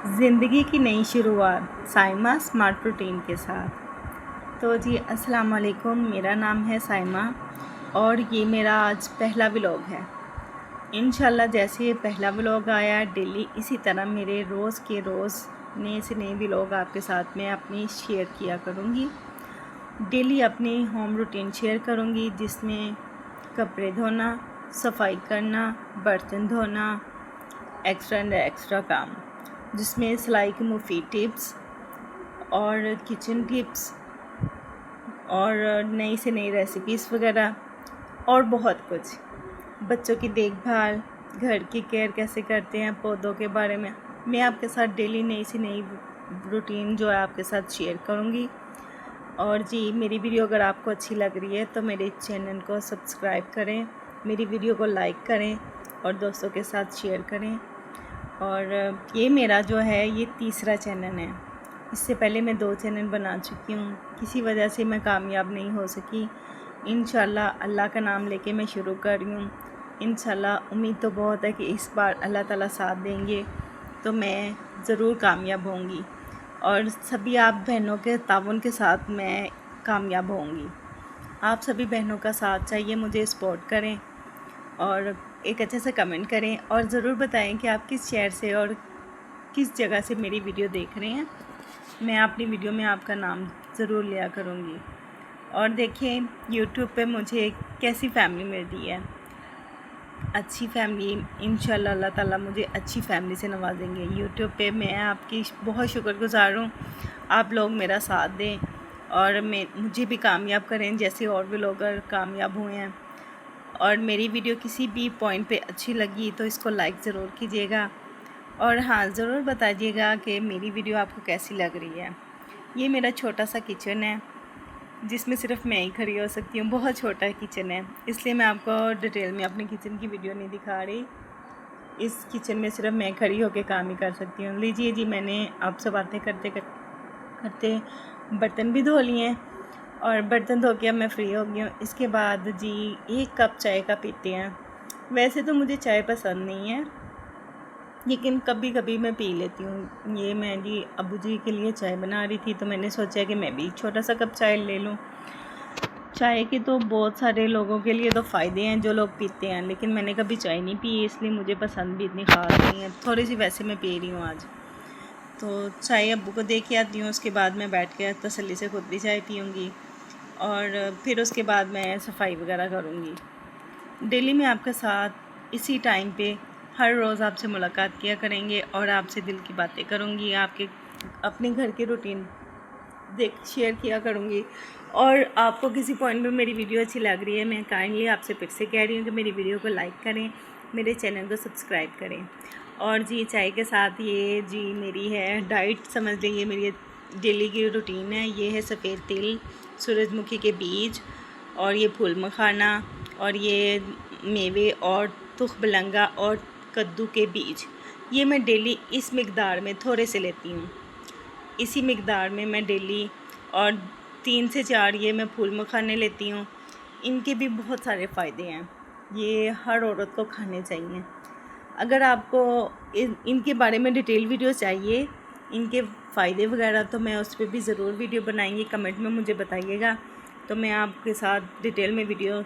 ज़िंदगी की नई शुरुआत साइमा स्मार्ट रूटीन के साथ। तो जी अस्सलाम वालेकुम, मेरा नाम है साइमा और ये मेरा आज पहला व्लॉग है। इंशाल्लाह जैसे ये पहला व्लॉग आया, डेली इसी तरह मेरे रोज़ के रोज़ नए से नए व्लॉग आपके साथ में अपनी शेयर किया करूँगी। डेली अपनी होम रूटीन शेयर करूँगी, जिसमें कपड़े धोना, सफाई करना, बर्तन धोना, एक्स्ट्रा काम, जिसमें सिलाई की मुफीद टिप्स और किचन टिप्स और नई से नई रेसिपीज़ वगैरह और बहुत कुछ। बच्चों की देखभाल, घर की केयर कैसे करते हैं, पौधों के बारे में मैं आपके साथ डेली नई से नई रूटीन जो है आपके साथ शेयर करूँगी। और जी मेरी वीडियो अगर आपको अच्छी लग रही है तो मेरे चैनल को सब्सक्राइब करें, मेरी वीडियो को लाइक करें और दोस्तों के साथ शेयर करें। और ये मेरा जो है ये तीसरा चैनल है। इससे पहले मैं 2 चैनल बना चुकी हूँ, किसी वजह से मैं कामयाब नहीं हो सकी। इंशाल्लाह अल्लाह का नाम लेके मैं शुरू कर रही हूँ। इंशाल्लाह उम्मीद तो बहुत है कि इस बार अल्लाह ताला साथ देंगे तो मैं ज़रूर कामयाब होंगी और सभी आप बहनों के ताउन के साथ मैं कामयाब होंगी। आप सभी बहनों का साथ चाहिए, मुझे सपोर्ट करें और एक अच्छे से कमेंट करें और ज़रूर बताएं कि आप किस शहर से और किस जगह से मेरी वीडियो देख रहे हैं। मैं अपनी वीडियो में आपका नाम ज़रूर लिया करूँगी। और देखिए यूट्यूब पे मुझे कैसी फैमिली मिल रही है, अच्छी फैमिली। इंशाल्लाह अल्लाह ताला मुझे अच्छी फैमिली से नवाजेंगे। यूट्यूब पे मैं आपकी बहुत शुक्रगुज़ार हूँ, आप लोग मेरा साथ दें और मुझे भी कामयाब करें जैसे और भी लोग कामयाब हुए हैं। और मेरी वीडियो किसी भी पॉइंट पे अच्छी लगी तो इसको लाइक ज़रूर कीजिएगा और हाँ ज़रूर बताइएगा कि मेरी वीडियो आपको कैसी लग रही है। ये मेरा छोटा सा किचन है जिसमें सिर्फ मैं ही खड़ी हो सकती हूँ। बहुत छोटा किचन है, इसलिए मैं आपको डिटेल में अपने किचन की वीडियो नहीं दिखा रही। इस किचन में सिर्फ मैं खड़ी होकर काम ही कर सकती हूँ। लीजिए जी, मैंने आपसे बातें करते करते बर्तन भी धो लिए हैं और बर्तन धो के अब मैं फ़्री हो गई हूँ। इसके बाद जी 1 कप चाय का पीते हैं। वैसे तो मुझे चाय पसंद नहीं है, लेकिन कभी कभी मैं पी लेती हूँ। ये मैं जी अबू जी के लिए चाय बना रही थी तो मैंने सोचा कि मैं भी छोटा सा कप चाय ले लूँ। चाय के तो बहुत सारे लोगों के लिए तो फ़ायदे हैं जो लोग पीते हैं, लेकिन मैंने कभी चाय नहीं पी, इसलिए मुझे पसंद भी इतनी ख़ास नहीं है। थोड़ी सी वैसे मैं पी रही हूँ आज। तो चाय अब्बू को दे के आती हूँ, उसके बाद मैं बैठ के तसल्ली से खुद भी चाय पीऊँगी और फिर उसके बाद मैं सफाई वगैरह करूँगी। डेली मैं आपके साथ इसी टाइम पे हर रोज़ आपसे मुलाकात किया करेंगे और आपसे दिल की बातें करूँगी, आपके अपने घर की रूटीन शेयर किया करूँगी। और आपको किसी पॉइंट में मेरी वीडियो अच्छी लग रही है, मैं काइंडली आपसे फिर से कह रही हूँ कि मेरी वीडियो को लाइक करें, मेरे चैनल को सब्सक्राइब करें। और जी चाय के साथ ये जी मेरी है डाइट, समझ लीजिए मेरी डेली की रूटीन है। ये है सफ़ेद तिल, सूरजमुखी के बीज और ये फूल मखाना और ये मेवे और तुख बलंगा और कद्दू के बीज। ये मैं डेली इस मिक़दार में थोड़े से लेती हूँ, इसी मिक़दार में मैं डेली। और 3 से 4 ये मैं फूल मखाने लेती हूँ। इनके भी बहुत सारे फ़ायदे हैं, ये हर औरत को खाने चाहिए। अगर आपको इनके बारे में डिटेल वीडियो चाहिए, इनके फ़ायदे वगैरह, तो मैं उस पर भी ज़रूर वीडियो बनाएंगी। कमेंट में मुझे बताइएगा तो मैं आपके साथ डिटेल में वीडियो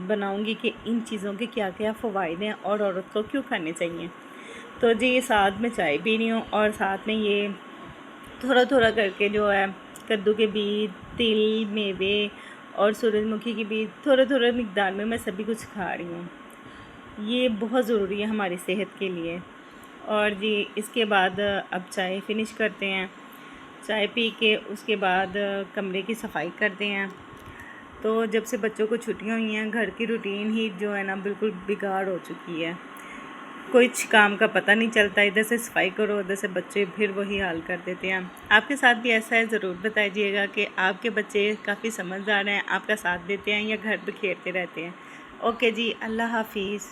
बनाऊंगी कि इन चीज़ों के क्या क्या फ़वाइद हैं और औरत को क्यों खाने चाहिए। तो जी साथ में चाय पी रही हूँ और साथ में ये थोड़ा थोड़ा करके जो है कद्दू के बीज, तिल, मेवे और सूरजमुखी के बीज थोड़े थोड़े मिक़दार में मैं सभी कुछ खा रही हूँ। ये बहुत ज़रूरी है हमारी सेहत के लिए। और जी इसके बाद अब चाय फिनिश करते हैं। चाय पी के उसके बाद कमरे की सफाई करते हैं। तो जब से बच्चों को छुट्टियां हुई हैं, घर की रूटीन ही जो है ना बिल्कुल बिगाड़ हो चुकी है। कुछ काम का पता नहीं चलता, इधर से सफाई करो, उधर से बच्चे फिर वही हाल कर देते हैं। आपके साथ भी ऐसा है? ज़रूर बताइएगा कि आपके बच्चे काफ़ी समझदार हैं, आपका साथ देते हैं या घर पे खेलते रहते हैं। ओके जी, अल्लाह हाफिज़।